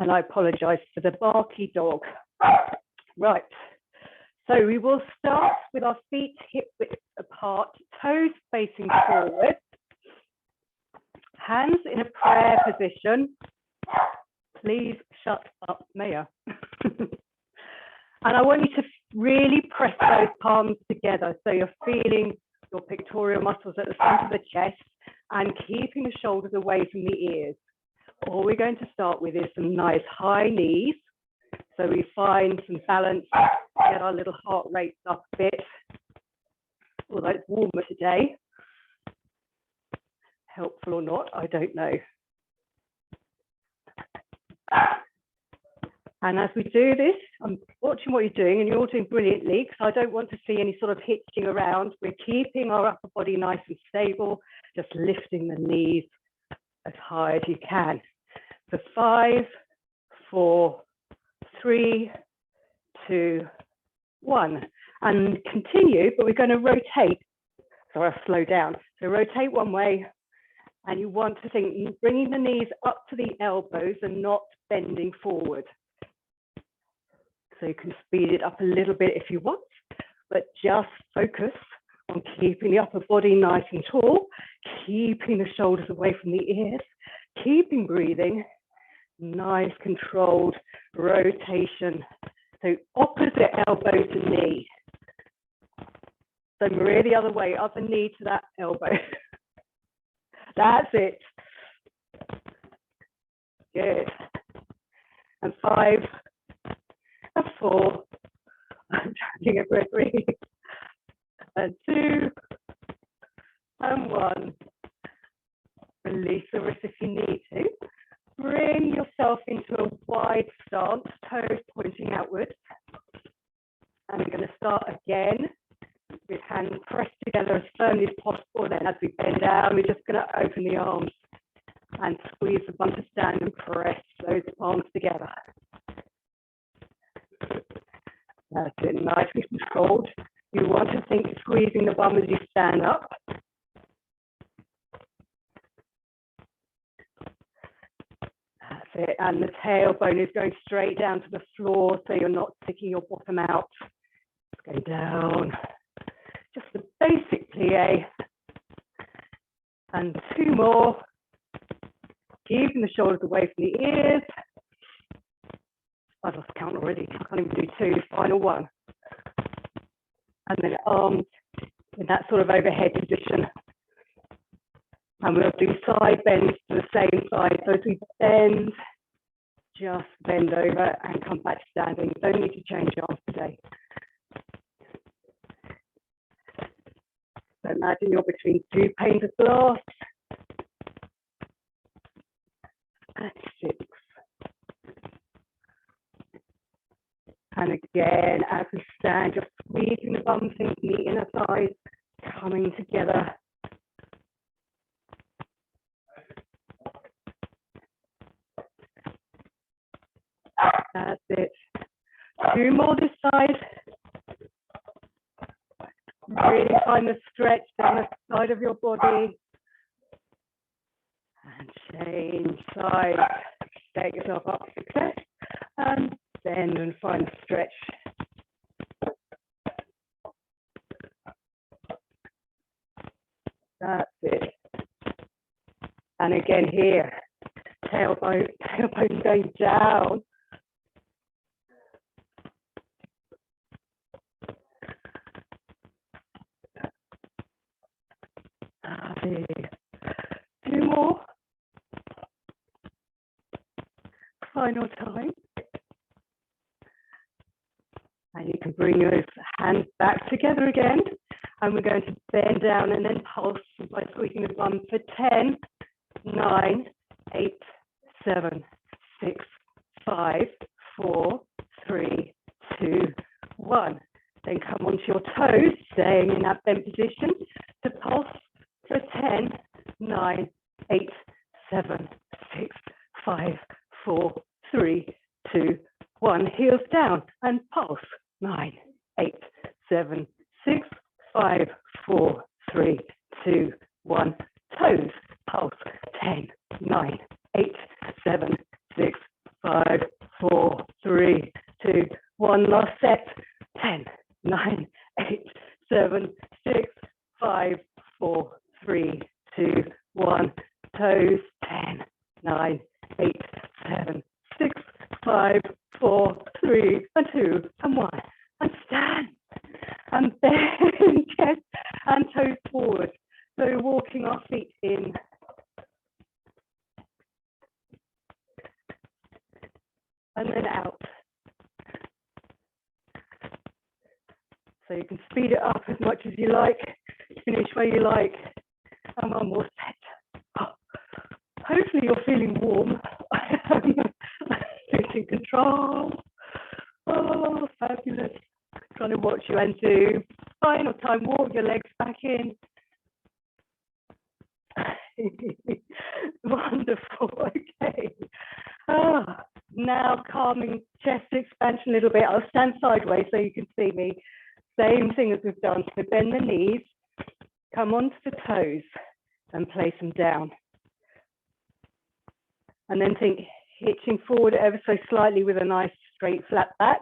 And I apologize for the barky dog. Right, so we will start with our feet hip width apart, toes facing forward, hands in a prayer position. Please shut up, Maya. And I want you to really press those palms together so you're feeling your pectoral muscles at the front of the chest and keeping the shoulders away from the ears. All we're going to start with is some nice high knees. So we find some balance, get our little heart rates up a bit, although it's warmer today. Helpful or not, I don't know. And as we do this, I'm watching what you're doing, and you're all doing brilliantly, because I don't want to see any sort of hitching around. We're keeping our upper body nice and stable, just lifting the knees as high as you can. So 5, 4, 3, 2, 1. And continue, but we're going to rotate. So I'll slow down. So rotate one way, and you want to think bringing the knees up to the elbows and not bending forward. So you can speed it up a little bit if you want, but just focus on keeping the upper body nice and tall, keeping the shoulders away from the ears, keeping breathing, nice controlled rotation. So opposite elbow to knee. So Maria the other way, other knee to that elbow. That's it. Good. And 5, and 4, I'm trying a breath, 3, and 2, and 1. Release the wrist if you need to. Bring yourself into a wide stance, toes pointing outwards. And we're going to start again with hands pressed together as firmly as possible. Then as we bend down, we're just going to open the arms and squeeze the bum to stand and press those palms together. That's it, nice and controlled. You want to think squeezing the bum as you stand up. That's it, and the tailbone is going straight down to the floor so you're not sticking your bottom out. It's going down. Just a basic plie. And 2 more. Keeping the shoulders away from the ears. I've lost count already. I can't even do 2. Final 1. And then arms in that sort of overhead position. And we'll do side bends to the same side. So as we bend, just bend over and come back to standing. You don't need to change your arms today. So imagine you're between 2 panes of glass. And 6. And again, as we stand, just squeezing the bums into the inner thighs, coming together. That's it. 2 more this side. Really find the stretch down the side of your body. And change sides. Set yourself up for success. And bend and find the stretch. That's it. And again here, tailbone going down. There. 2 more. Final time. And you can bring those hands back together again. And we're going to bend down and then pulse by squeezing the bum for 10, 9, 8, 7, 6, 5, 4, 3, 2, 1. Then come onto your toes, staying in that bent position to pulse for 10, 9, 8, 7, 6, 5, 4, 3, 2, 1. Heels down and pulse. 9, 8, 7, 6, 5, 4, 3, 2, 1. Toes, pulse. 10, 9, 8, 7, 6, 5, 2, 1. Toes, 10, 9, 8, 7, 6, 5, 4, 3, and 2, and 1. And stand. And bend chest and toes forward. So walking our feet in. And then out. So you can speed it up as much as you like, finish where you like, and one more set. Oh, hopefully you're feeling warm. Losing control. Oh, fabulous. Trying to watch you and do final time, walk your legs back in. Wonderful, okay. Now calming chest expansion a little bit. I'll stand sideways so you can see me. Same thing as we've done. So bend the knees, come onto the toes and place them down. And then think hitching forward ever so slightly with a nice straight flat back.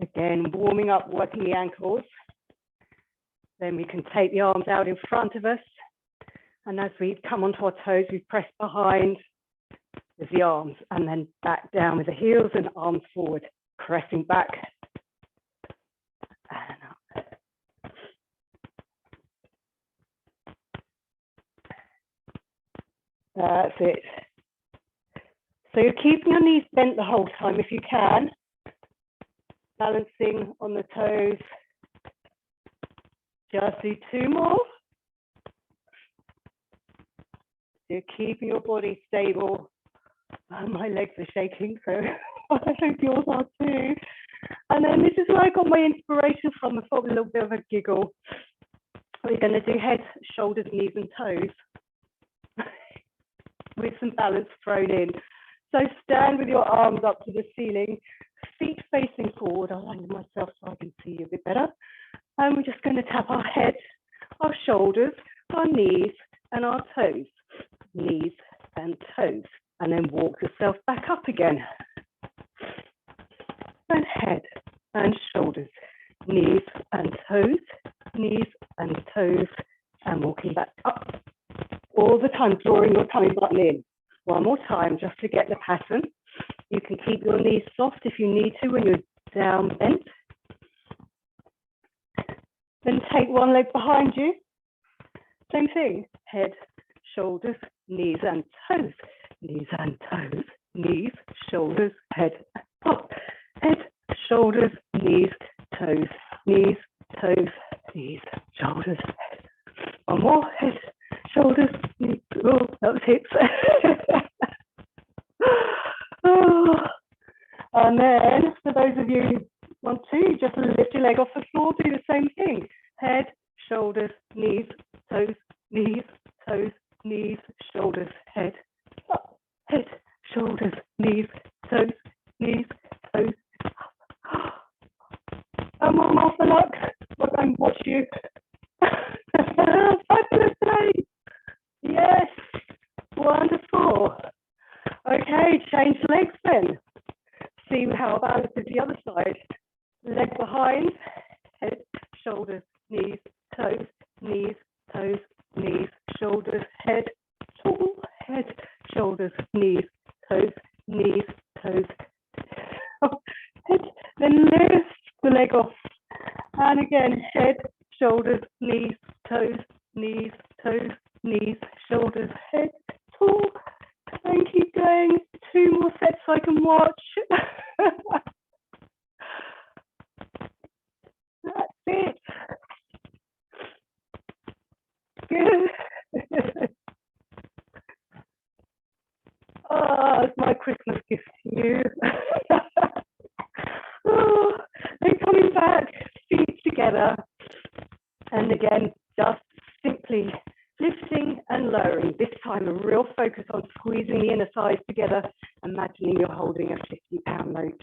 Again, warming up, working the ankles. Then we can take the arms out in front of us. And as we come onto our toes, we press behind with the arms and then back down with the heels and arms forward, pressing back and up. That's it. So you're keeping your knees bent the whole time if you can, balancing on the toes. Just do 2 more. You're keeping your body stable. My legs are shaking, so I hope yours are too. And then this is where I got my inspiration from. I thought a little bit of a giggle. We're going to do head, shoulders, knees, and toes with some balance thrown in. So stand with your arms up to the ceiling, feet facing forward. I'll line myself so I can see you a bit better. And we're just going to tap our head, our shoulders, our knees, and our toes. Knees and toes. And then walk yourself back up again. And head and shoulders, knees and toes, knees and toes, and walking back up. All the time, drawing your tummy button in. One more time, just to get the pattern. You can keep your knees soft if you need to when you're down bent. Then take one leg behind you. Same thing, head, shoulders, knees and toes, knees and toes, knees, shoulders, head, up, head, shoulders, knees, toes, knees, toes, knees, shoulders, head. One more, head, shoulders, knees, oh, that was hips. Oh. And then, for those of you who want to, just lift your leg off the floor, do the same thing. Head, shoulders, knees, toes, knees, toes, knees, shoulders, head, up, head, shoulders, knees, toes, knees, toes, up. And one more for luck. I'll go and watch you. Fabulous day. Yes, wonderful. Okay, change legs then. See how balanced is the other side. Leg behind, head, shoulders, knees, toes, knees, toes, knees, shoulders, head, tall, head, shoulders, knees, toes, knees, toes, head. Then lift the leg off. And again, head, shoulders, knees, toes, knees, toes, knees, shoulders, head, tall. And keep going. 2 more sets so I can watch. That's it. Good. Oh, it's my Christmas gift to you. Oh, then coming back, feet together. And again, just simply lifting and lowering. This time a real focus on squeezing the inner thighs together, imagining you're holding a 50-pound note.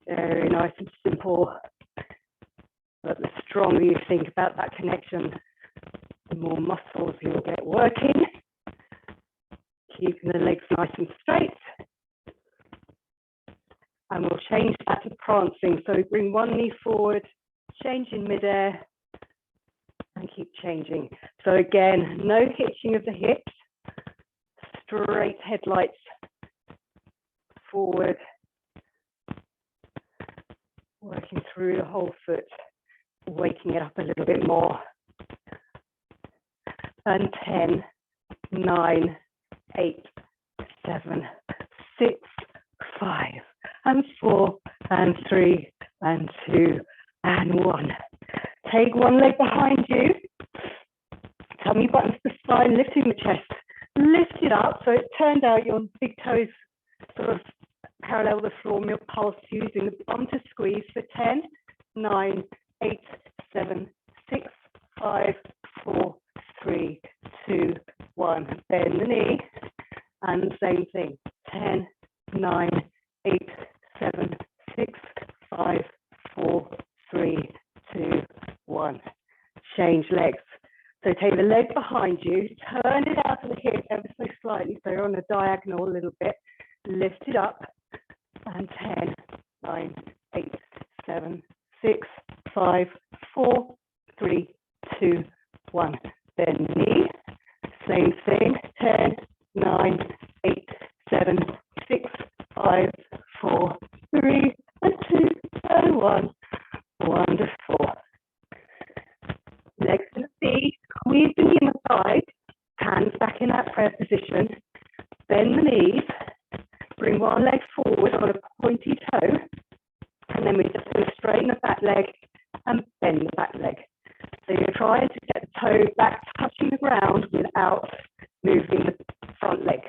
Very nice and simple. But the stronger you think about that connection, the more muscles you'll get working. Keeping the legs nice and straight. And we'll change that to prancing. So bring one knee forward, change in midair, and keep changing. So again, no hitching of the hips, straight headlights forward, working through the whole foot, waking it up a little bit more. And 10, 9, 8, 7, 6, 5, and 4, and 3, and 2, and 1. Take one leg behind you. Tummy buttons to the spine, lifting the chest. Lift it up so it turned out your big toes sort of parallel the floor, your pulse using the bum to squeeze for 10, 9, 8, 7, 6, 5, 4, 3, 2, 1. Bend the knee. And same thing. 10, 9, 8, 7, 6, 5, 4, 3, 2, 1. Change legs. So take the leg behind you, turn it out to the hip ever so slightly, so you're on a diagonal a little bit. Lift it up. And 10, 9, 8, 7, 6, 5, 4, 3, 2, 1. Bend the knee. Same thing. 10, 9, 8, 7, 6, 5, 4, 3, and 2, and 1. Wonderful. Legs to the feet. Squeeze the knee in the side. Hands back in that prayer position. Bend the knees. Bring one leg forward on a pointy toe. And then we're just going to straighten the back leg and bend the back leg. So you're trying to get the toe back touching the ground without moving the front leg.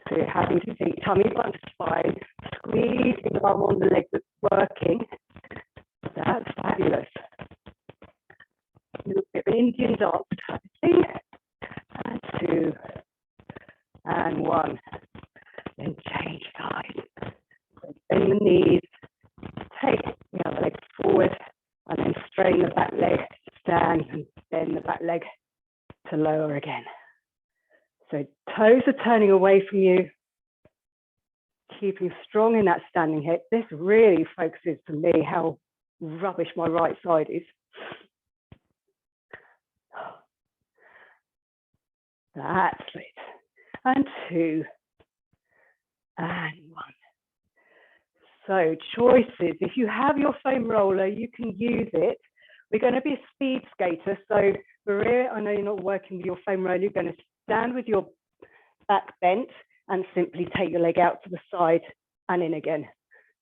So you're having to think tummy button to spine, squeezing the bum on the leg that's working. That's fabulous. A little bit of an Indian dance type of thing. And 2, and 1. Then change sides. So bend the knees, take the other leg forward, and then straighten the back leg, stand and bend the back leg to lower again. So toes are turning away from you, keeping strong in that standing hip. This really focuses for me how rubbish my right side is. That's it. And 2, and 1. So choices. If you have your foam roller, you can use it. We're going to be a speed skater. So Maria, I know you're not working with your foam roller. You're going to stand with your back bent and simply take your leg out to the side and in again.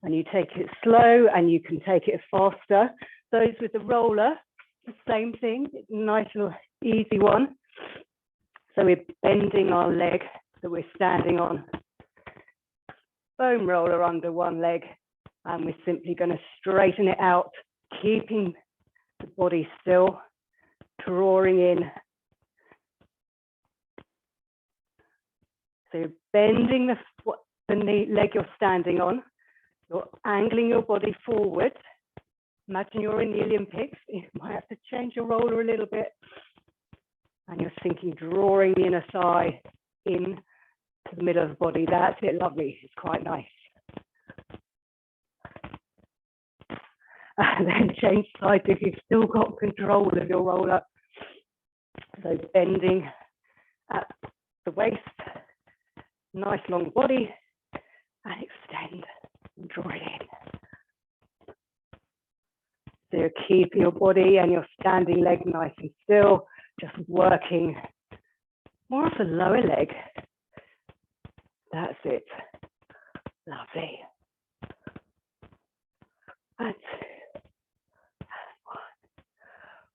And you take it slow and you can take it faster. Those with the roller, the same thing. It's a nice little easy one. So we're bending our leg that we're standing on. Foam roller under one leg, and we're simply going to straighten it out, keeping the body still, drawing in. So you're bending the knee, leg you're standing on. You're angling your body forward. Imagine you're in the Olympics. You might have to change your roller a little bit. And you're thinking, drawing the inner thigh in to the middle of the body. That's it, lovely. It's quite nice. And then change sides if you've still got control of your roller. So bending at the waist, nice long body, and extend and draw it in. So you're keeping your body and your standing leg nice and still, just working more of the lower leg. That's it. Lovely. And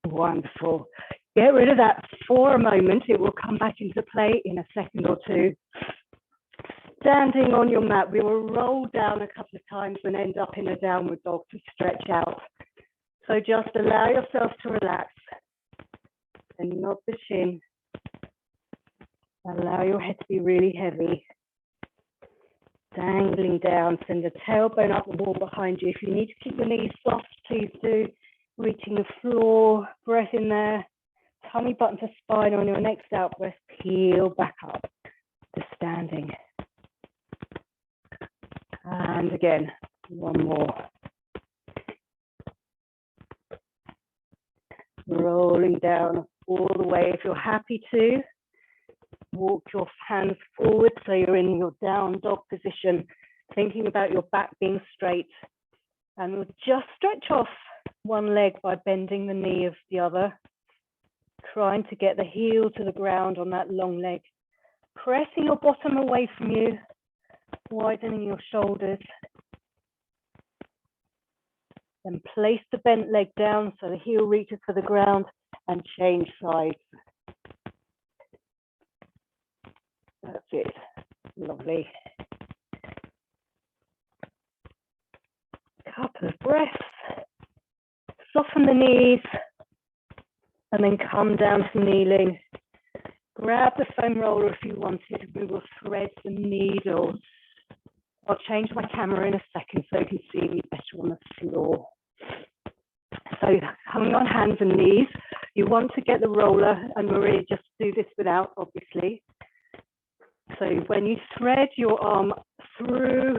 1. Wonderful. Get rid of that for a moment. It will come back into play in a second or two. Standing on your mat, we will roll down a couple of times and end up in a downward dog to stretch out. So just allow yourself to relax and nod the chin. Allow your head to be really heavy. Dangling down, send the tailbone up the wall behind you. If you need to keep your knees soft, please do. Reaching the floor, breath in there. Tummy button to spine on your next out breath. Peel back up to standing. And again, one more. rolling down all the way. If you're happy to, walk your hands forward so you're in your down dog position, thinking about your back being straight. And we'll just stretch off one leg by bending the knee of the other, trying to get the heel to the ground on that long leg, pressing your bottom away from you, widening your shoulders. Then place the bent leg down so the heel reaches for the ground and change sides. That's it. Lovely. Couple of breaths. Soften the knees and then come down to kneeling. Grab the foam roller if you wanted. We will thread the needle. I'll change my camera in a second so you can see me better on the floor. So coming on hands and knees, you want to get the roller, and Maria, just do this without, obviously. So when you thread your arm through,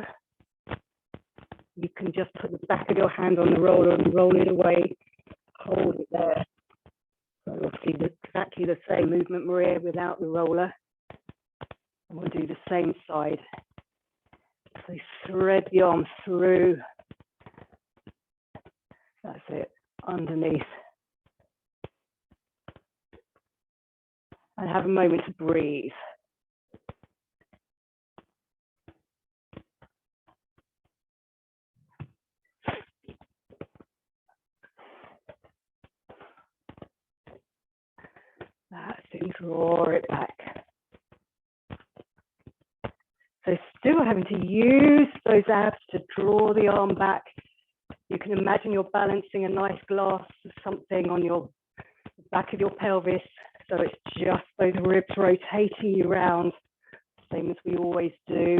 you can just put the back of your hand on the roller and roll it away, hold it there. So obviously exactly the same movement, Maria, without the roller. And we'll do the same side. So thread the arm through. That's it, underneath. And have a moment to breathe. That's it, draw it back. So still having to use those abs to draw the arm back. You can imagine you're balancing a nice glass of something on your back of your pelvis. So it's just those ribs rotating you around, same as we always do.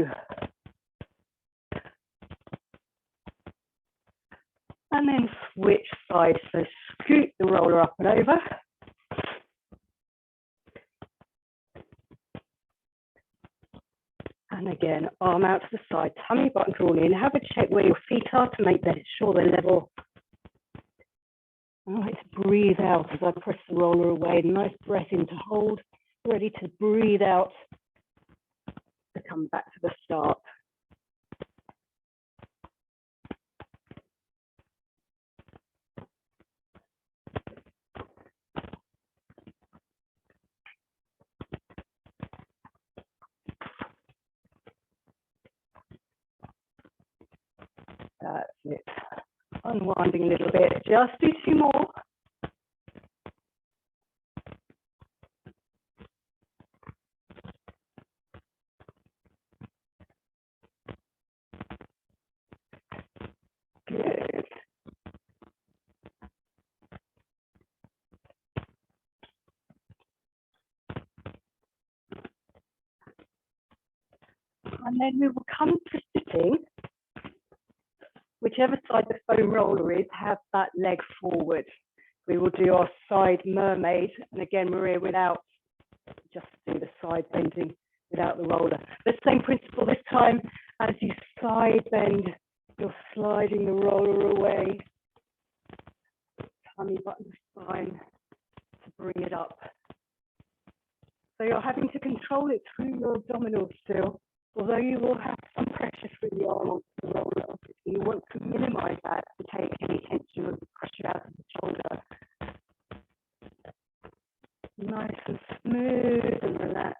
And then switch sides. So scoot the roller up and over. And again, arm out to the side, tummy button drawn in. Have a check where your feet are to make sure they're level. I like to breathe out as I press the roller away. Nice breath in to hold, ready to breathe out to come back to the start. That's it. Unwinding a little bit. Just do two more. Good. And then we will come to sitting. Whichever side the foam roller is, have that leg forward. We will do our side mermaid. And again, Maria, without, just do the side bending without the roller. The same principle this time. As you side bend, you're sliding the roller away. Tummy button spine to bring it up. So you're having to control it through your abdominals still. Although you will have some pressure through the arm onto the roller, you want to minimize that to take any tension or pressure out of the shoulder. Nice and smooth and relaxed.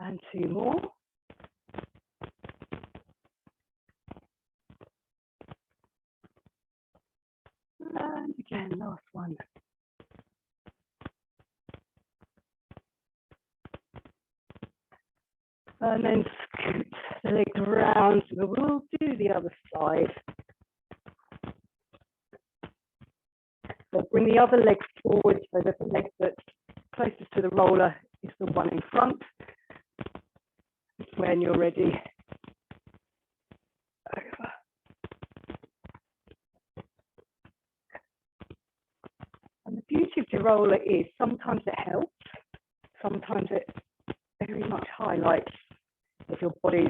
And two more. And again, last one. And then scoot the legs around. We'll do the other side. So bring the other leg forward so that the leg that's closest to the roller is the one in front. When you're ready. Over. And the beauty of the roller is sometimes it helps, sometimes it very much highlights if your body's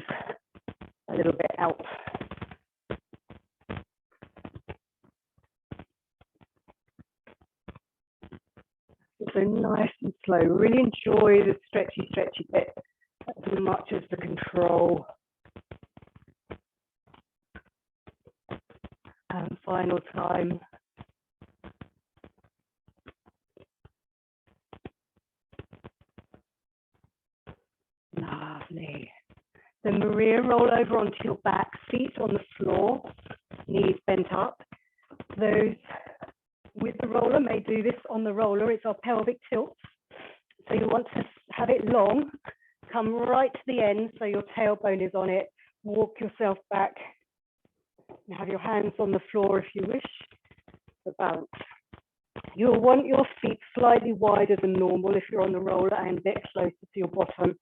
a little bit out. So nice and slow. Really enjoy the stretchy bit as much as the control. And final time. Lovely. Then Maria, roll over onto your back, feet on the floor, knees bent up. Those with the roller may do this on the roller. It's our pelvic tilt. So you want to have it long, come right to the end so your tailbone is on it. Walk yourself back. You have your hands on the floor if you wish for balance. You'll want your feet slightly wider than normal if you're on the roller and a bit closer to your bottom.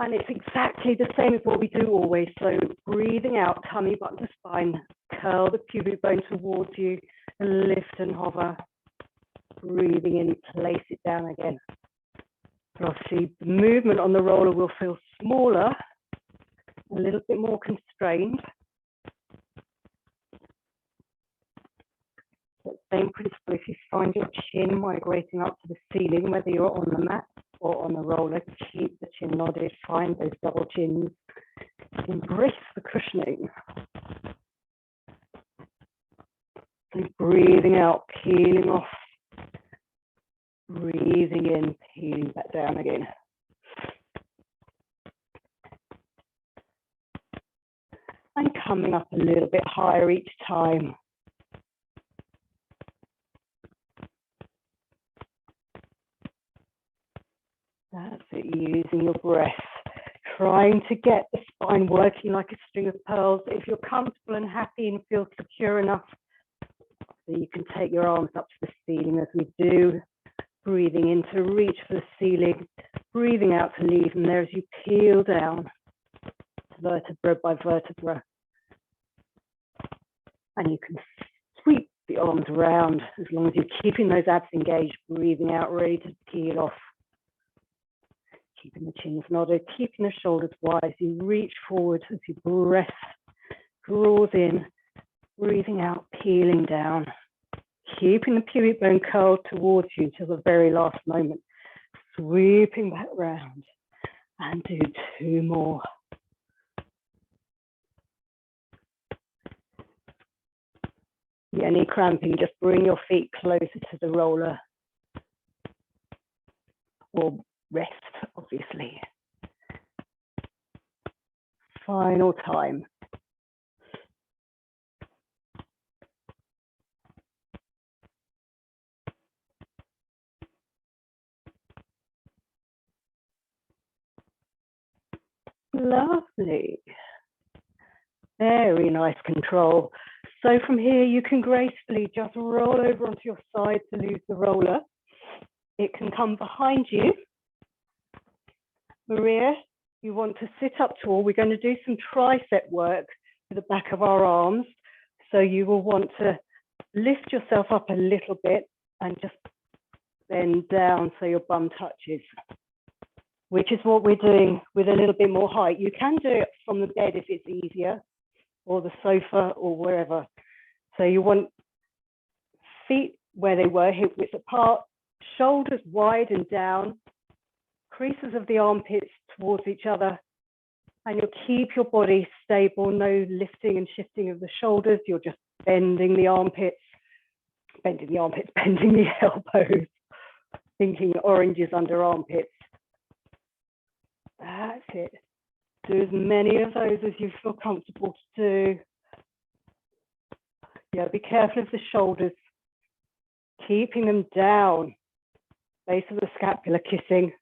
And it's exactly the same as what we do always. So breathing out, tummy, button to spine, curl the pubic bone towards you, and lift and hover. Breathing in, place it down again. So obviously the movement on the roller will feel smaller, a little bit more constrained. But same principle, if you find your chin migrating up to the ceiling, whether you're on the mat or on the roller, keep the chin nodded, find those double chins, embrace the cushioning. And breathing out, peeling off, breathing in, peeling back down again. And coming up a little bit higher each time. That's it, using your breath, trying to get the spine working like a string of pearls. If you're comfortable and happy and feel secure enough, so you can take your arms up to the ceiling as we do. Breathing in to reach for the ceiling, breathing out to leave them there as you peel down, vertebra by vertebra. And you can sweep the arms around as long as you're keeping those abs engaged, breathing out, ready to peel off. Keeping the chins nodded, keeping the shoulders wide as you reach forward, as your breath draws in, breathing out, peeling down. Keeping the pubic bone curled towards you until the very last moment. Sweeping back round. And do 2 more. Any cramping, just bring your feet closer to the roller. Or rest, obviously. Final time. Lovely. Very nice control. So from here, you can gracefully just roll over onto your side to lose the roller. It can come behind you. Maria, you want to sit up tall. We're going to do some tricep work with the back of our arms. So you will want to lift yourself up a little bit and just bend down so your bum touches, which is what we're doing with a little bit more height. You can do it from the bed if it's easier, or the sofa, or wherever. So you want feet where they were, hip width apart, shoulders wide and down, creases of the armpits towards each other, and you'll keep your body stable, no lifting and shifting of the shoulders. You're just bending the armpits, bending the elbows, thinking oranges under armpits. That's it. Do as many of those as you feel comfortable to do. Yeah, be careful of the shoulders, keeping them down, base of the scapula kissing.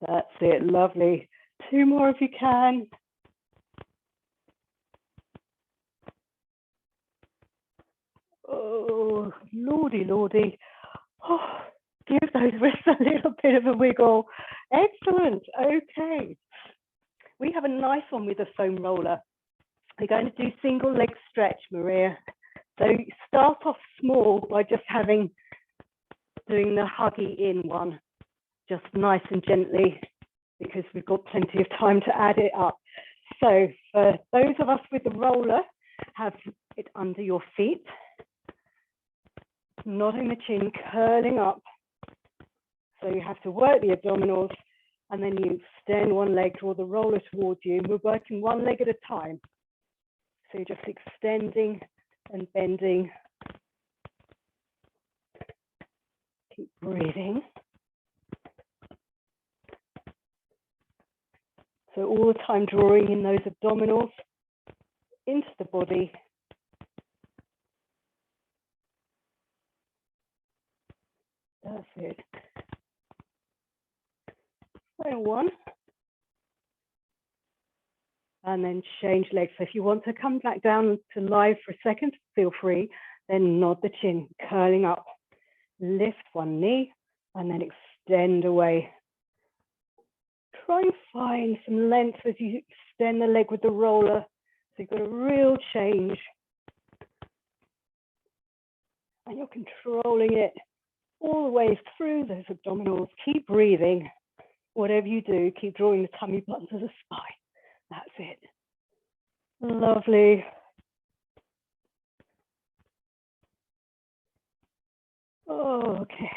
That's it, lovely. 2 more if you can. Oh, lordy, lordy. Oh, give those wrists a little bit of a wiggle. Excellent, okay. We have a nice one with a foam roller. We're going to do single leg stretch, Maria. So start off small by just doing the huggy in one, just nice and gently, because we've got plenty of time to add it up. So for those of us with the roller, have it under your feet, nodding the chin, curling up. So you have to work the abdominals, and then you extend one leg, draw the roller towards you. We're working one leg at a time. So you're just extending and bending. Keep breathing. So all the time drawing in those abdominals into the body. That's it. So one. And then change legs. So if you want to come back down to live for a second, feel free. Then nod the chin, curling up. Lift one knee and then extend away. Try and find some length as you extend the leg with the roller. So you've got a real change. And you're controlling it all the way through those abdominals. Keep breathing. Whatever you do, keep drawing the tummy button to the spine. That's it. Lovely. Okay.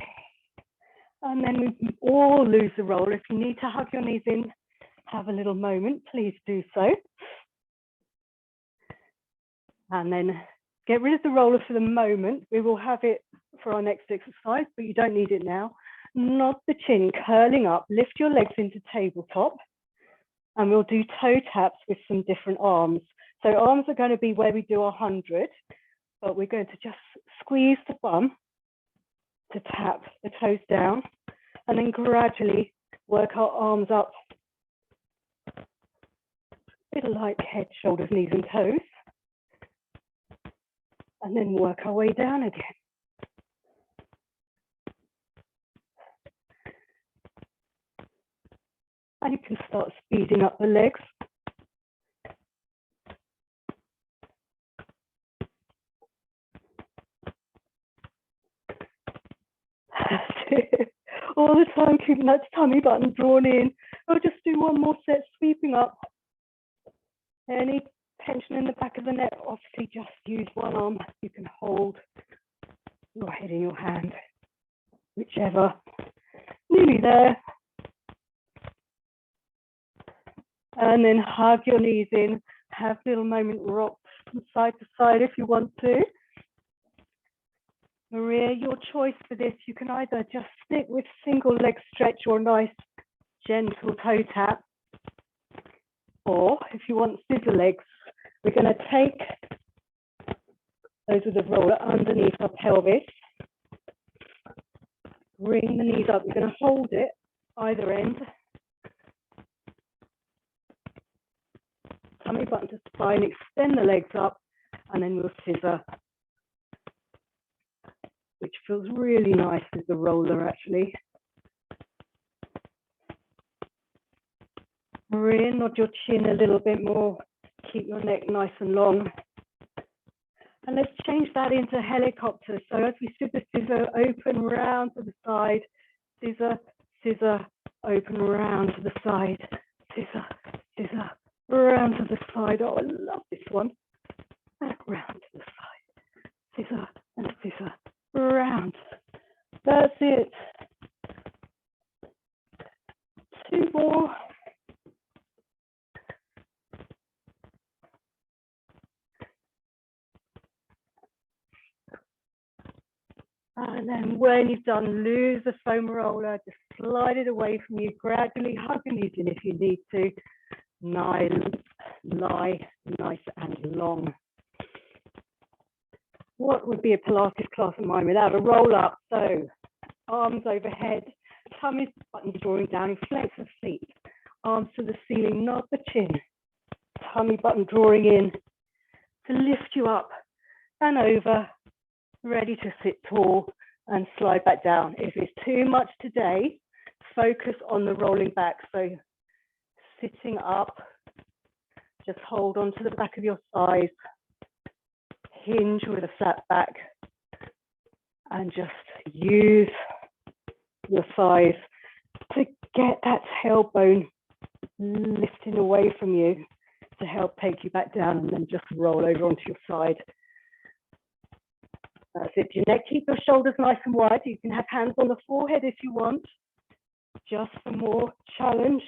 And then we all lose the roll. If you need to hug your knees in, have a little moment, please do so. And then get rid of the roller for the moment. We will have it for our next exercise, but you don't need it now. Nod the chin, curling up, lift your legs into tabletop. And we'll do toe taps with some different arms. So arms are going to be where we do 100, but we're going to just squeeze the bum to tap the toes down, and then gradually work our arms up. A bit like head, shoulders, knees, and toes. And then work our way down again. And you can start speeding up the legs. All the time, keeping that tummy button drawn in. We'll just do one more set, sweeping up. Any tension in the back of the neck, obviously just use one arm. You can hold your head in your hand, whichever. Nearly there. And then hug your knees in. Have a little moment, rock from side to side if you want to. Maria, your choice for this, you can either just stick with single leg stretch or nice gentle toe tap. Or if you want scissor legs, we're going to take those with the roller underneath our pelvis. Bring the knees up. We're going to hold it either end. Tummy button to spine, extend the legs up, and then we'll scissor, which feels really nice with the roller actually. Maria, nod your chin a little bit more, keep your neck nice and long. And let's change that into helicopter. So as we do the scissor, open round to the side, scissor, scissor, open round to the side, scissor, scissor, round to the side. Oh, I love this one. Back round to the side, scissor and scissor, round. That's it. Two more. And then when you've done, lose the foam roller, just slide it away from you, gradually hug your knees in if you need to. Lie nice and long. What would be a Pilates class of mine without a roll up? So arms overhead, tummy button drawing down, flex the feet, arms to the ceiling, nod the chin, tummy button drawing in to lift you up and over, ready to sit tall and slide back down. If it's too much today, focus on the rolling back. So sitting up, just hold on to the back of your thighs, hinge with a flat back, and just use your thighs to get that tailbone lifting away from you. to help take you back down, and then just roll over onto your side. That's it, Jeanette. Keep your shoulders nice and wide. You can have hands on the forehead if you want, just for more challenge.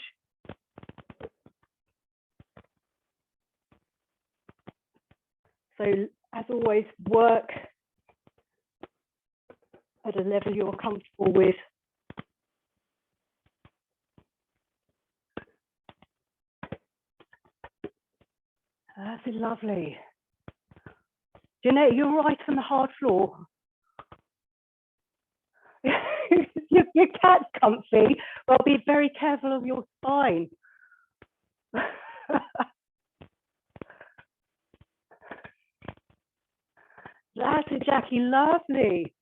So as always, work at a level you're comfortable with. That's lovely. Jeanette, you're right on the hard floor. your cat's comfy. Well, be very careful of your spine. That's it, Jackie. Lovely.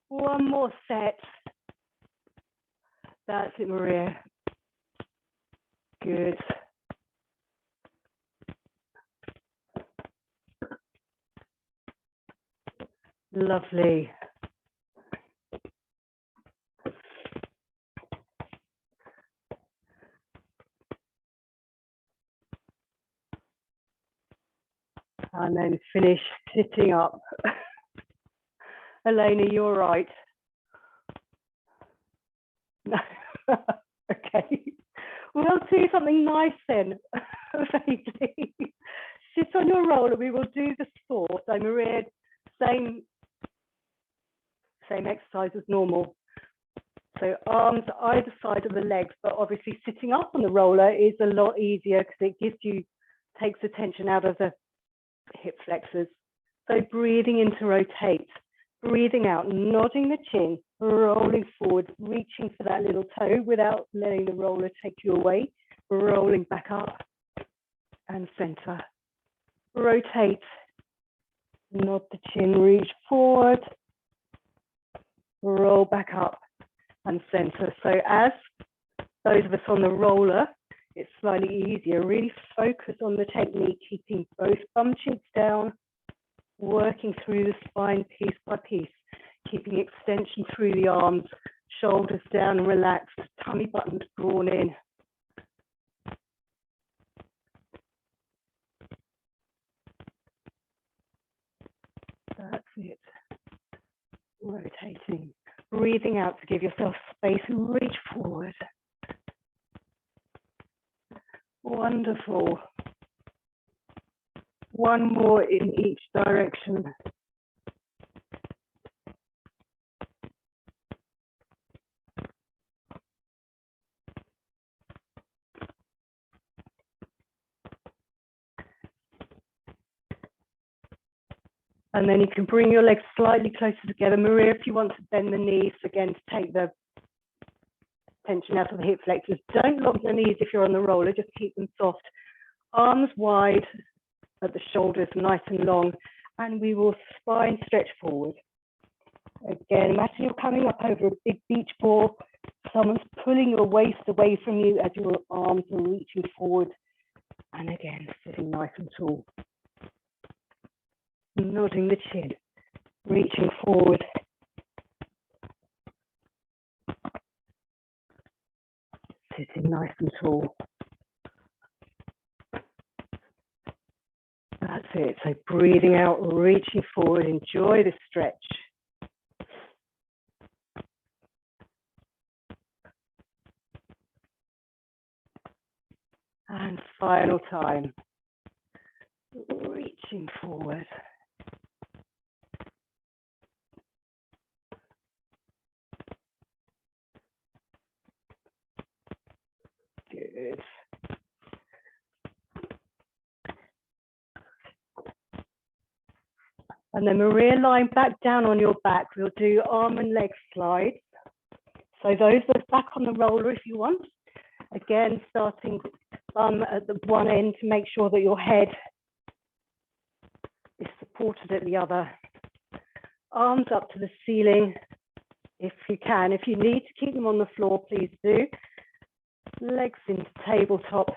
One more set. That's it, Maria. Good. Lovely. And then finish sitting up. Elena, you're right. No. Okay. We'll do something nice then. Sit on your roller. We will do the sort. So Maria, same exercise as normal. So arms either side of the legs, but obviously sitting up on the roller is a lot easier because it takes the tension out of the hip flexors. So breathing in to rotate, breathing out, nodding the chin, rolling forward, reaching for that little toe without letting the roller take you away, rolling back up and center. Rotate, nod the chin, reach forward, roll back up and center. So as those of us on the roller, it's slightly easier. Really focus on the technique, keeping both bum cheeks down, working through the spine piece by piece, keeping extension through the arms, shoulders down and relaxed, tummy buttons drawn in. That's it. Rotating. Breathing out to give yourself space and reach forward. Wonderful. One more in each direction. And then you can bring your legs slightly closer together. Maria, if you want to bend the knees again to take the tension out of the hip flexors. Don't lock the knees if you're on the roller, just keep them soft. Arms wide at the shoulders, nice and long, and we will spine stretch forward. Again, imagine you're coming up over a big beach ball. Someone's pulling your waist away from you as your arms are reaching forward. And again, sitting nice and tall. Nodding the chin, reaching forward. Sitting nice and tall. That's it. So breathing out, reaching forward. Enjoy the stretch. And final time. Reaching forward. Good. And then Maria, lying back down on your back, we'll do arm and leg slides. So those are back on the roller if you want. Again, starting at the one end to make sure that your head is supported at the other. Arms up to the ceiling if you can. If you need to keep them on the floor, please do. Legs into tabletop.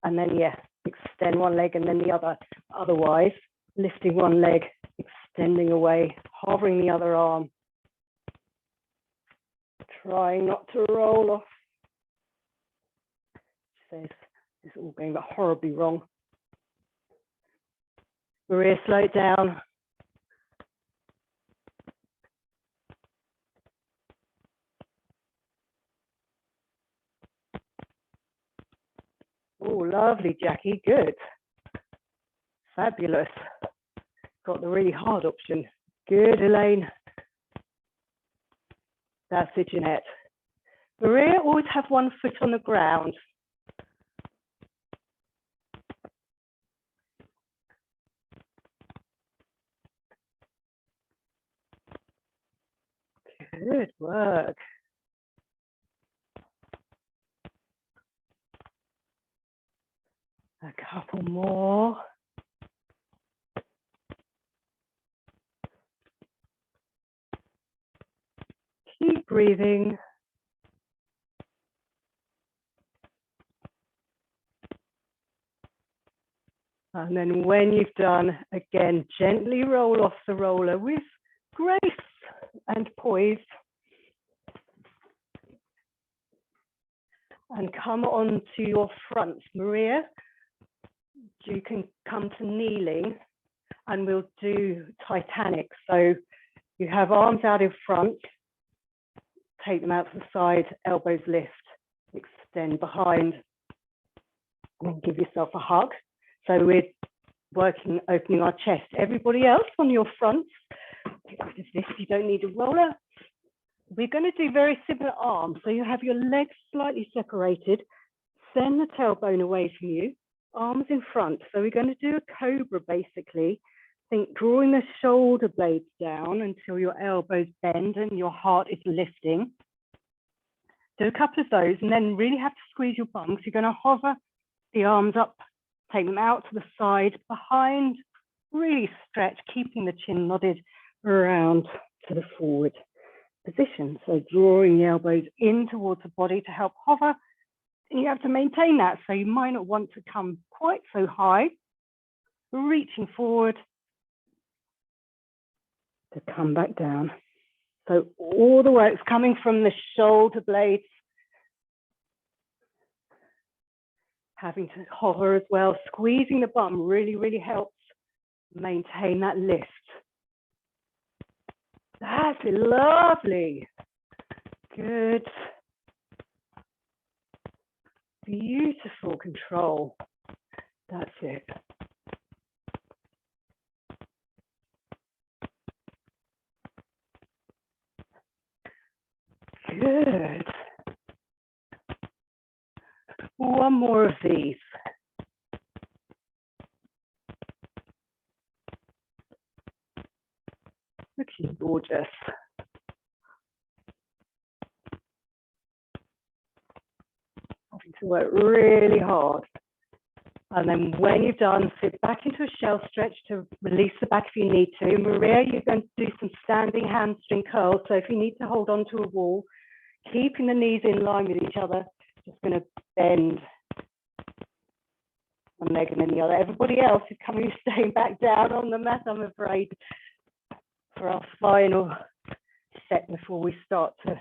And then, yeah, extend one leg and then the other. Otherwise, lifting one leg, extending away, hovering the other arm. Trying not to roll off. Says this is all going horribly wrong. Maria, slow it down. Oh, lovely, Jackie. Good. Fabulous. Got the really hard option. Good, Elaine. That's it, Jeanette. Maria, always have one foot on the ground. Good work. A couple more. Keep breathing. And then when you've done, again, gently roll off the roller with grace and poise. And come on to your fronts. Maria, you can come to kneeling and we'll do Titanic. So you have arms out in front, take them out to the side, elbows lift, extend behind, and then give yourself a hug. So we're working, opening our chest. Everybody else on your fronts, get rid of this, you don't need a roller. We're going to do very similar arms. So you have your legs slightly separated, send the tailbone away from you, arms in front. So we're going to do a cobra basically. Think drawing the shoulder blades down until your elbows bend and your heart is lifting. Do a couple of those and then really have to squeeze your bum. So you're going to hover the arms up, take them out to the side, behind, really stretch, keeping the chin nodded around to the forward position. So drawing the elbows in towards the body to help hover. And you have to maintain that. So you might not want to come quite so high, reaching forward to come back down. So all the work's coming from the shoulder blades, having to hover as well. Squeezing the bum really, really helps maintain that lift. That's lovely. Good. Beautiful control. That's it. Good. One more of these. Looking gorgeous. Having to work really hard. And then when you've done, sit back into a shell stretch to release the back if you need to. Maria, you're going to do some standing hamstring curls. So if you need to hold on to a wall, keeping the knees in line with each other, just going to bend one leg and then the other. Everybody else is coming, staying back down on the mat, I'm afraid, for our final set before we start to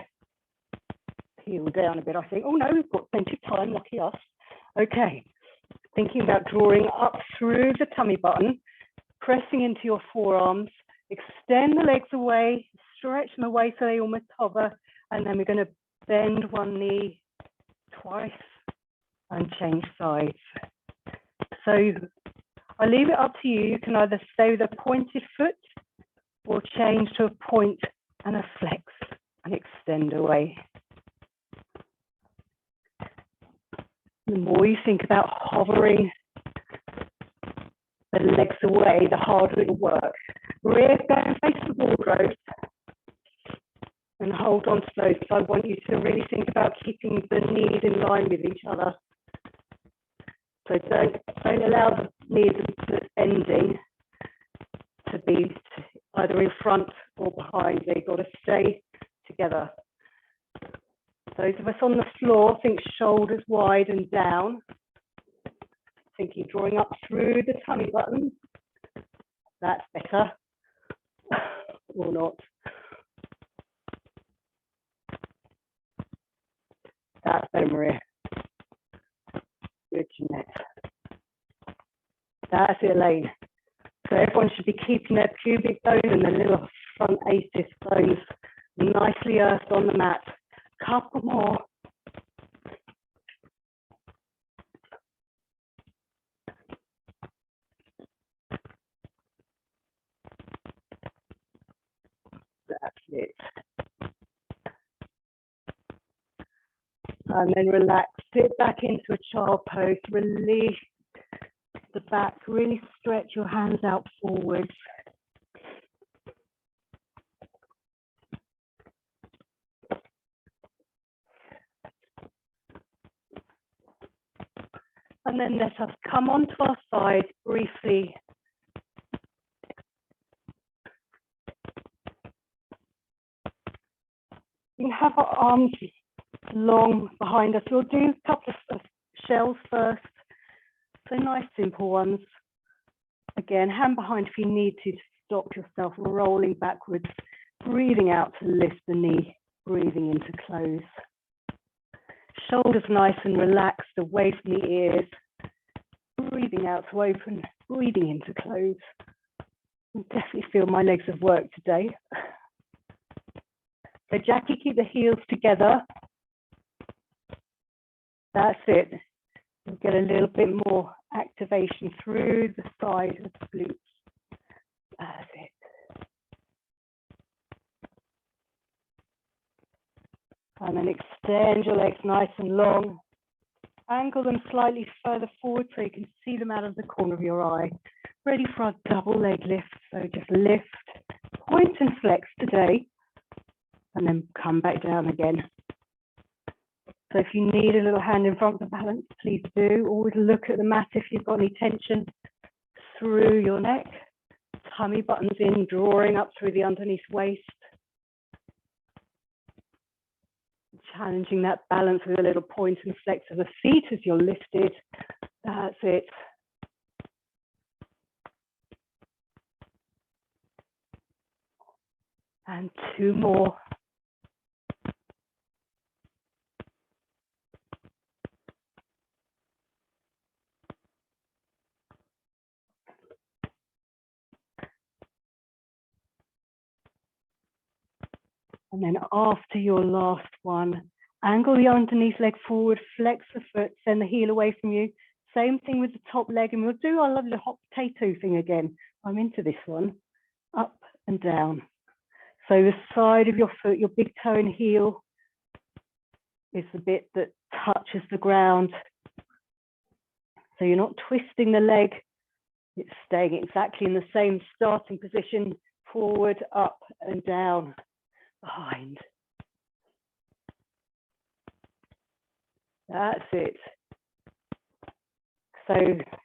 peel down a bit, I think. Oh no, we've got plenty of time, lucky us. Okay. Thinking about drawing up through the tummy button, pressing into your forearms, extend the legs away, stretch them away so they almost hover, and then we're going to bend one knee twice and change sides. So I leave it up to you. You can either stay with a pointed foot or change to a point and a flex and extend away. The more you think about hovering the legs away, the harder it will work. We're going to face the wardrobe and hold on to those. So I want you to really think about keeping the knees in line with each other. So don't allow the knees bending to be either in front or behind. They've got to stay together. Those of us on the floor, think shoulders wide and down. Thinking drawing up through the tummy button. That's better. Or not. better, Maria. Good, Jeanette. That's it, Elaine. So everyone should be keeping their pubic bone and the little front ACIS bones nicely earthed on the mat. Couple more. That's it. And then relax, sit back into a child pose, release the back, really stretch your hands out forwards. And then let us come onto our side briefly. You can have our arms long behind us. We'll do a couple of shells first. So nice, simple ones. Again, hand behind if you need to stop yourself rolling backwards. Breathing out to lift the knee, breathing into close. Shoulders nice and relaxed away from the ears. Breathing out to open, breathing into close. I definitely feel my legs have worked today. So Jackie, keep the heels together. That's it. You'll get a little bit more activation through the side of the glutes. That's it. And then extend your legs nice and long. Angle them slightly further forward so you can see them out of the corner of your eye. Ready for our double leg lift. So just lift, point and flex today, and then come back down again. So if you need a little hand in front of the balance, please do. Always look at the mat if you've got any tension through your neck. Tummy buttons in, drawing up through the underneath waist. Challenging that balance with a little point and flex of the feet as you're lifted. That's it. And two more. And then after your last one, angle the underneath leg forward, flex the foot, send the heel away from you. Same thing with the top leg, and we'll do our lovely hot potato thing again. I'm into this one. Up and down. So the side of your foot, your big toe and heel, is the bit that touches the ground. So you're not twisting the leg, it's staying exactly in the same starting position, forward, up and down. Behind. That's it. So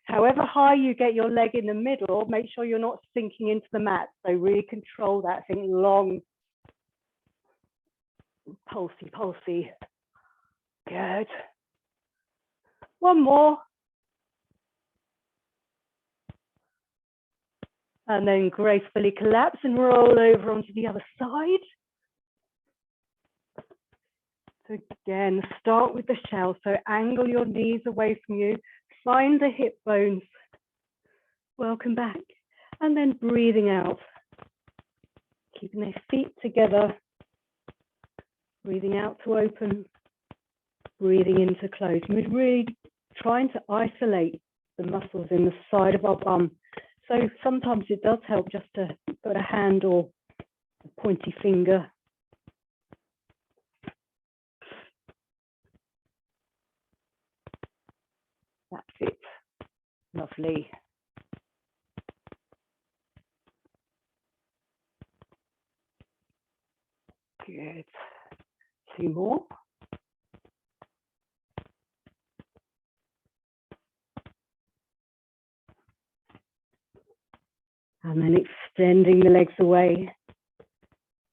however high you get your leg in the middle, make sure you're not sinking into the mat. So really control that thing long. Pulsey, pulsey. Good. One more. And then gracefully collapse and roll over onto the other side. So again, start with the shell. So angle your knees away from you. Find the hip bones. Welcome back. And then breathing out. Keeping the feet together. Breathing out to open. Breathing in to close. We're really trying to isolate the muscles in the side of our bum. So sometimes it does help just to put a hand or a pointy finger. That's it. Lovely. Good. Two more. And then extending the legs away.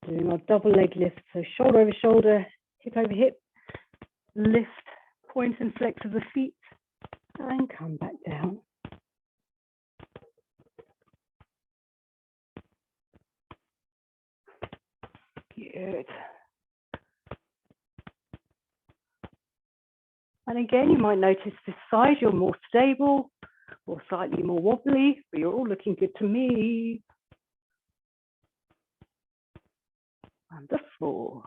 Doing our double leg lift. So shoulder over shoulder, hip over hip. Lift, point and flex of the feet. And come back down. Good. And again, you might notice this side, you're more stable or slightly more wobbly, but you're all looking good to me. Wonderful.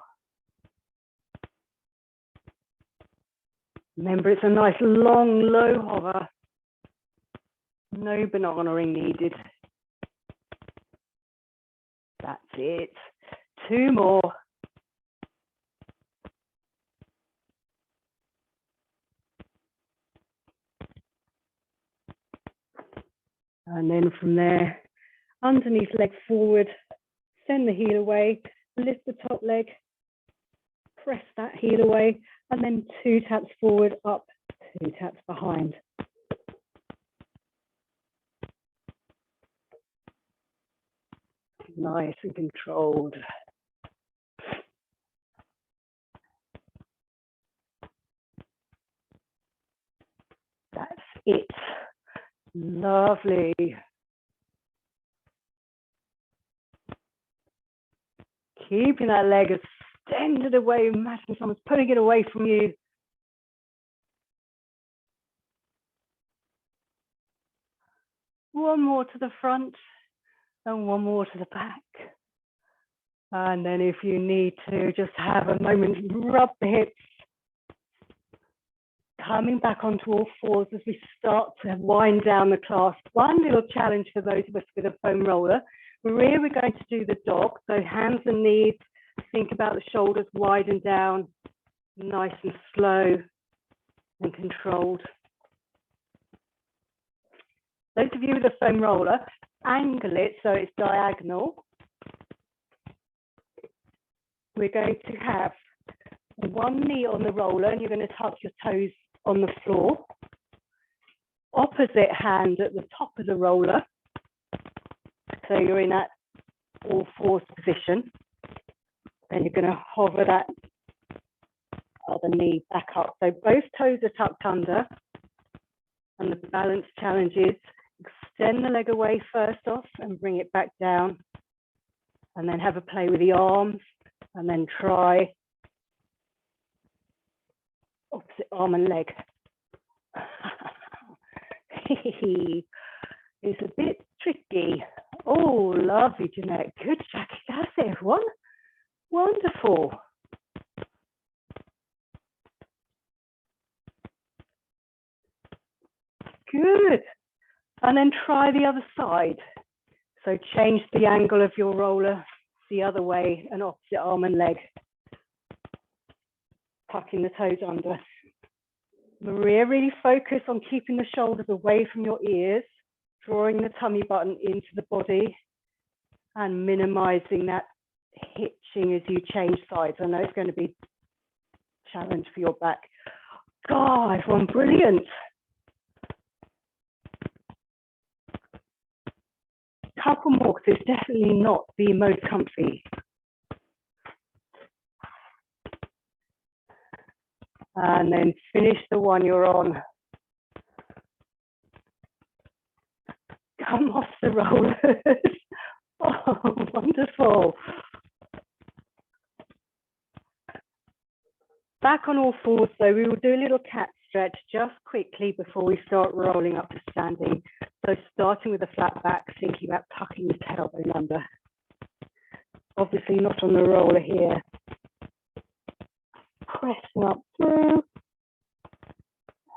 Remember, it's a nice long, low hover. No banana ring needed. That's it. 2 more. And then from there, underneath leg forward, send the heel away, lift the top leg, press that heel away, and then 2 taps forward, up, 2 taps behind. Nice and controlled. That's it. Lovely. Keeping that leg extended away, imagine someone's pulling it away from you. One more to the front and one more to the back. And then if you need to, just have a moment, rub the hips. Coming back onto all fours as we start to wind down the class. One little challenge for those of us with a foam roller. We're going to do the dog, so hands and knees. Think about the shoulders widen down, nice and slow and controlled. Those of you with a foam roller, angle it so it's diagonal. We're going to have one knee on the roller and you're going to tuck your toes on the floor. Opposite hand at the top of the roller. So you're in that all fours position. Then you're going to hover that other knee back up. So both toes are tucked under. And the balance challenge is extend the leg away first off and bring it back down. And then have a play with the arms. And then try opposite arm and leg. It's a bit tricky. Oh, lovely, Jeanette. Good, Jackie. That's it, everyone. Wonderful. Good. And then try the other side. So change the angle of your roller the other way and opposite arm and leg. Tucking the toes under. Maria, really focus on keeping the shoulders away from your ears, drawing the tummy button into the body and minimizing that hitching as you change sides. I know it's going to be a challenge for your back. God, everyone, brilliant. Couple more, because it's definitely not the most comfy. And then finish the one you're on. Come off the rollers. Oh, wonderful. Back on all fours, so we will do a little cat stretch just quickly before we start rolling up to standing. So starting with a flat back, thinking about tucking the tailbone under. Obviously not on the roller here. Pressing up through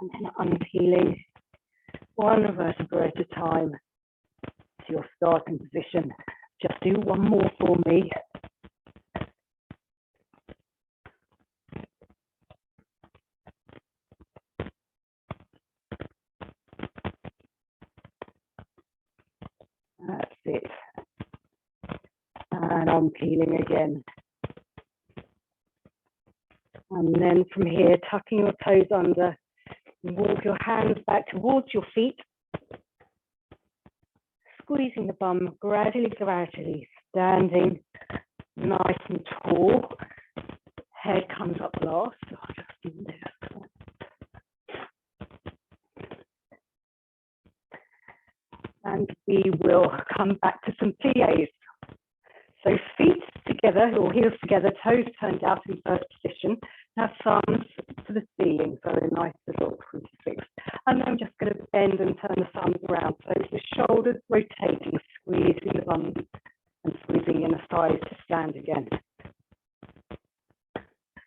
and then unpeeling one vertebra at a time to your starting position. Just do one more for me. That's it. And unpeeling again. And then from here, tucking your toes under, walk your hands back towards your feet, squeezing the bum gradually, standing nice and tall. Head comes up last. So I'll just do this. And we will come back to some pliés. So feet together, or heels together, toes turned out in first position. Now thumbs to the seat. ceiling, so a nice little crucifix. And then I'm just going to bend and turn the thumbs around, so the shoulders rotating, squeezing the bum and squeezing in the thighs to stand again.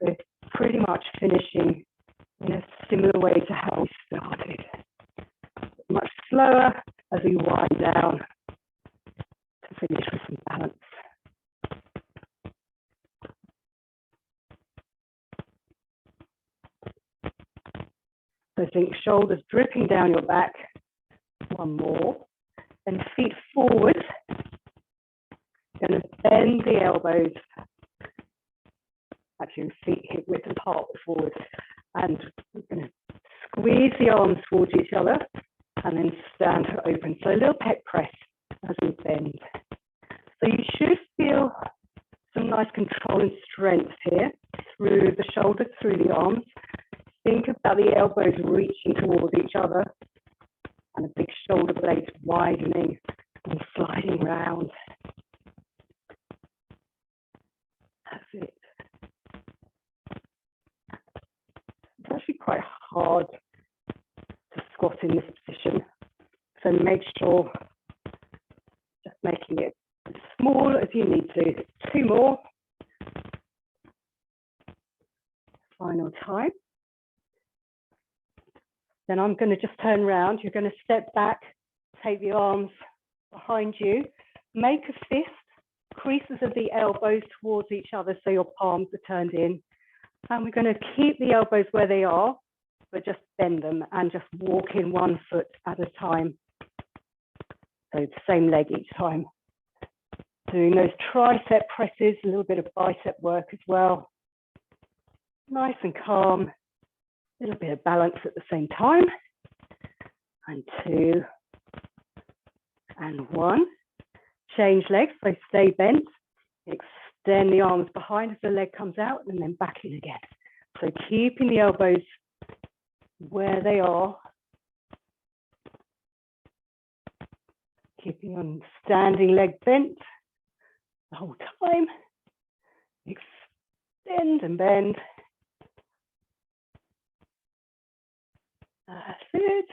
So pretty much finishing in a similar way to how we started. Much slower as we wind down to finish with some balance. So think shoulders dripping down your back. One more. Then feet forward. Going to bend the elbows. Actually, feet hip width apart forward. And we're going to squeeze the arms towards each other and then stand open. So a little pec press as we bend. So you should feel some nice control and strength here through the shoulders, through the arms. Think about the elbows reaching towards each other and the big shoulder blades widening and sliding round. That's it. It's actually quite hard to squat in this position, so make sure just making it as small as you need to. 2 more. Final time. Then I'm going to just turn around. You're going to step back, take the arms behind you, make a fist, creases of the elbows towards each other so your palms are turned in. And we're going to keep the elbows where they are, but just bend them and just walk in 1 foot at a time. So the same leg each time. Doing those tricep presses, a little bit of bicep work as well. Nice and calm. A little bit of balance at the same time. And 2 and 1. Change legs, so stay bent. Extend the arms behind as the leg comes out and then back in again. So keeping the elbows where they are. Keeping on standing leg bent the whole time. Extend and bend. That's it.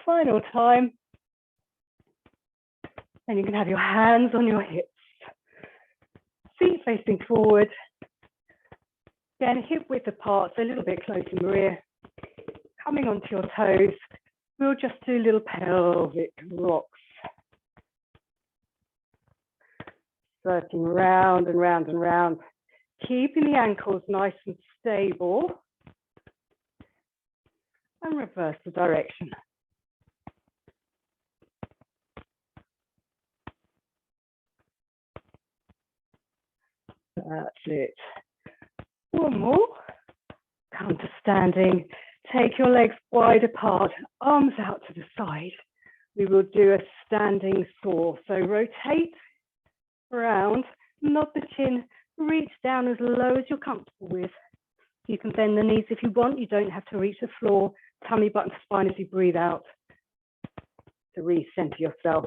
Final time. And you can have your hands on your hips. Feet facing forward. Again, hip width apart, so a little bit close in the rear. Coming onto your toes. We'll just do little pelvic rocks. Circling round and round and round. Keeping the ankles nice and stable. And reverse the direction. That's it. 1 more. Come to standing. Take your legs wide apart, arms out to the side. We will do a standing saw. So rotate around, nod the chin, reach down as low as you're comfortable with. You can bend the knees if you want. You don't have to reach the floor. Tummy button to spine as you breathe out to recenter yourself.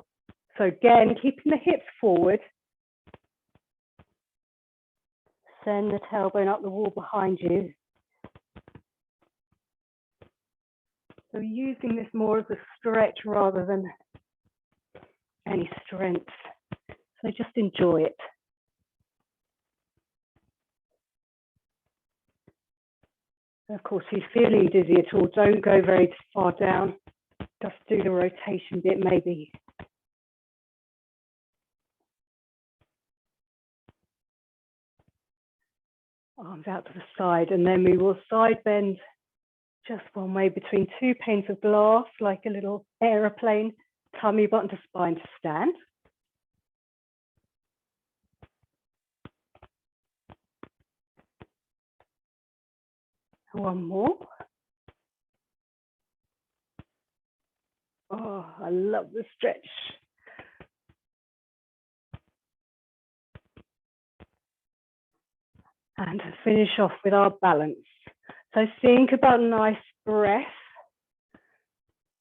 So again, keeping the hips forward. Send the tailbone up the wall behind you. So using this more as a stretch rather than any strength. So just enjoy it. Of course, if you're feeling dizzy at all, don't go very far down. Just do the rotation bit maybe. Arms out to the side, and then we will side bend just one way between 2 panes of glass, like a little aeroplane, tummy button to spine to stand. One more. Oh, I love the stretch. And to finish off with our balance. So think about a nice breath.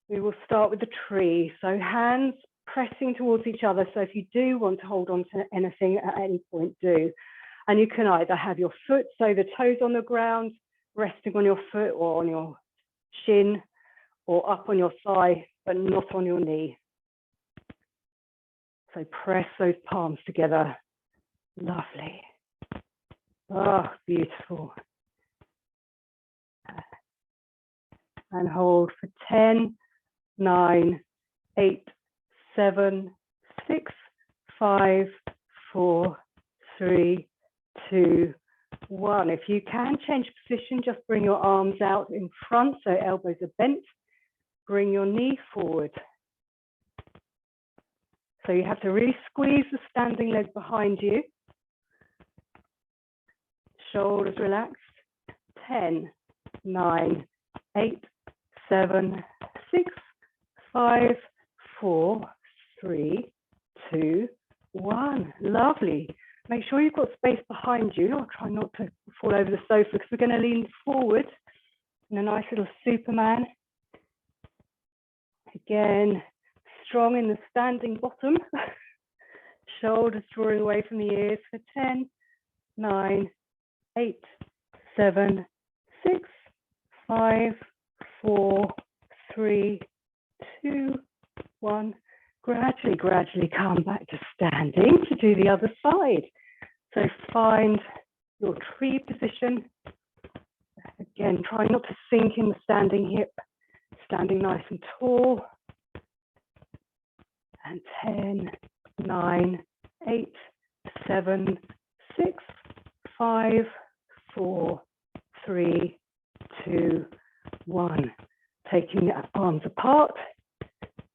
We will start with the tree. So hands pressing towards each other. So if you do want to hold on to anything at any point, do. And you can either have your foot, so the toes on the ground, resting on your foot or on your shin or up on your thigh, but not on your knee. So press those palms together. Lovely. Oh, beautiful. And hold for 10, 9, 8, 7, 6, 5, 4, 3, 2, 1. If you can change position, just bring your arms out in front so elbows are bent. Bring your knee forward. So you have to really squeeze the standing leg behind you. Shoulders relaxed. 10, 9, 8, 7, 6, 5, 4, 3, 2, 1. Lovely. Make sure you've got space behind you. I'll try not to fall over the sofa because we're going to lean forward in a nice little Superman. Again, strong in the standing bottom. Shoulders drawing away from the ears for 10, 9, 8, 7, 6, 5, 4, 3, 2, 1. Gradually come back to standing to do the other side. So find your tree position. Again, try not to sink in the standing hip, standing nice and tall. And 10, 9, 8, 7, 6, 5, 4, 3, 2, 1. Taking the arms apart,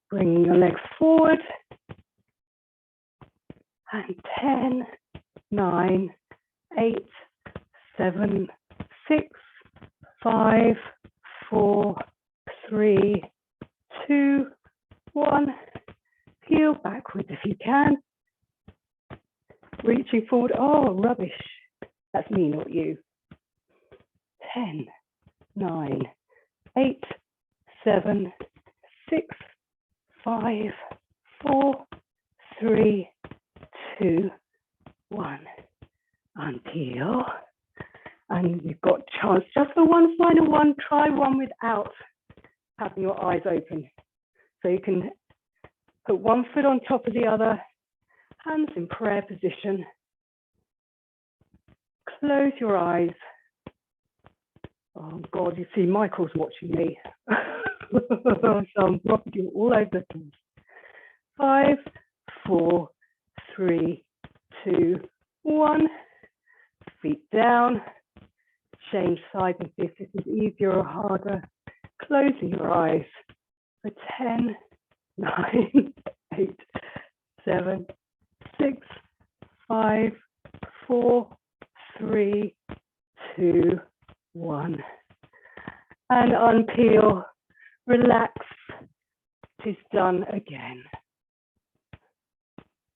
bringing your legs forward. And 10, 9, 8, 7, 6, 5, 4, 3, 2, 1. Peel backwards if you can. Reaching forward. Oh, rubbish. That's me, not you. 10, 9, 8, 7, 6, 5, 4, 3, 2, 1. Unpeel. And you've got a chance just for one final one. Try one without having your eyes open. So you can put one foot on top of the other, hands in prayer position. Close your eyes. Oh God, you see Michael's watching me. So I'm rocking you all over the place. 5, 4, 3, 2, 1. Feet down. Change sides and see if this is easier or harder. Closing your eyes for 10, 9, 8, 7, 6, 5, 4, 3, 2, 1. And unpeel, relax. It is done again.